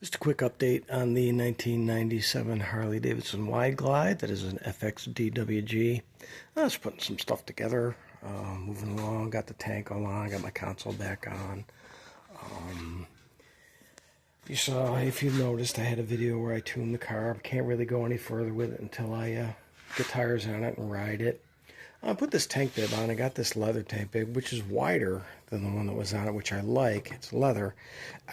Just a quick update on the 1997 Harley-Davidson Wide Glide. That is an FXDWG. I was putting some stuff together, moving along, got the tank on, got my console back on. You saw, if you noticed, I had a video where I tuned the car. I can't really go any further with it until I get tires on it and ride it. I put this tank bib on. I got this leather tank bib, which is wider than the one that was on it, which I like. It's leather.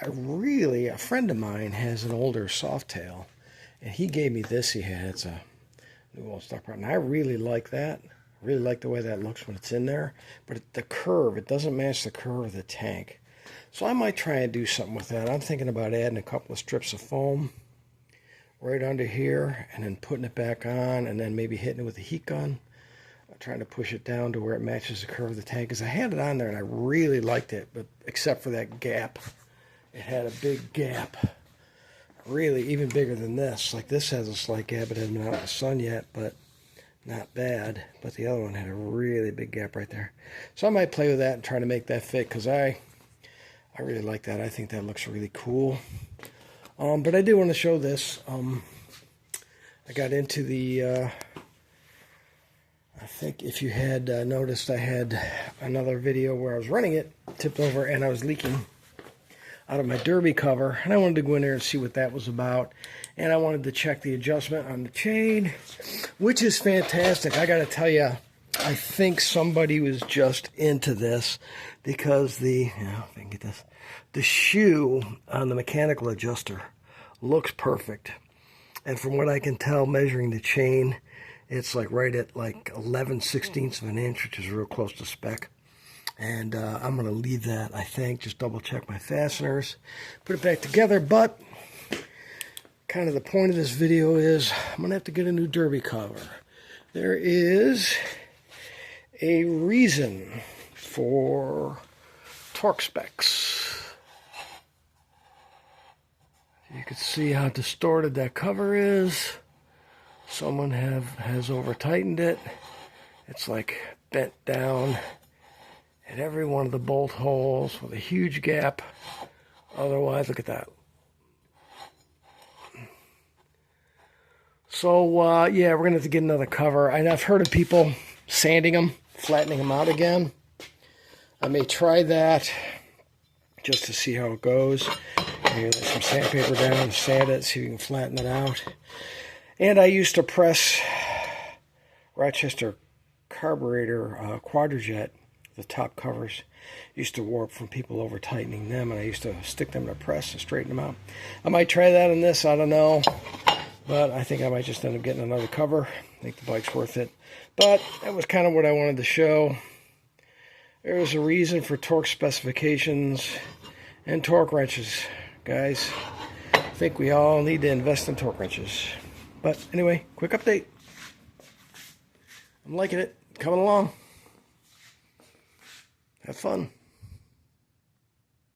A friend of mine has an older Softail, and he gave me this he had. It's a new old stock part, and I really like that. I really like the way that looks when it's in there. But the curve, it doesn't match the curve of the tank. So I might try and do something with that. I'm thinking about adding a couple of strips of foam right under here, and then putting it back on, and then maybe hitting it with a heat gun. Trying to push it down to where it matches the curve of the tank, because I had it on there and I really liked it, but except for that gap. It had a big gap, really even bigger than this. Like this has a slight gap. It hasn't been out in the sun yet, but not bad. But the other one had a really big gap right there. So I might play with that and try to make that fit, because I really like that. I think that looks really cool. But I do want to show this. I got into the I think if you had noticed, I had another video where I was running it, tipped over, and I was leaking out of my derby cover. And I wanted to go in there and see what that was about. And I wanted to check the adjustment on the chain, which is fantastic. I got to tell you, I think somebody was just into this, because if I can get this, the shoe on the mechanical adjuster looks perfect. And from what I can tell, measuring the chain, it's like right at like 11/16 of an inch, which is real close to spec. And I'm going to leave that, I think, just double check my fasteners, put it back together. But kind of the point of this video is I'm going to have to get a new derby cover. There is a reason for torque specs. You can see how distorted that cover is. Someone has over tightened it. It's like bent down at every one of the bolt holes with a huge gap. Otherwise, look at that. So yeah, we're gonna have to get another cover. And I've heard of people sanding them, flattening them out again. I may try that just to see how it goes. Maybe lay some sandpaper down, sand it, see if we can flatten it out. And I used to press Rochester carburetor Quadrajet. The top covers used to warp from people over tightening them, and I used to stick them in a press and straighten them out. I might try that in this, I don't know. But I think I might just end up getting another cover. I think the bike's worth it. But that was kind of what I wanted to show. There's a reason for torque specifications and torque wrenches, guys. I think we all need to invest in torque wrenches. But anyway, quick update. I'm liking it. Coming along. Have fun.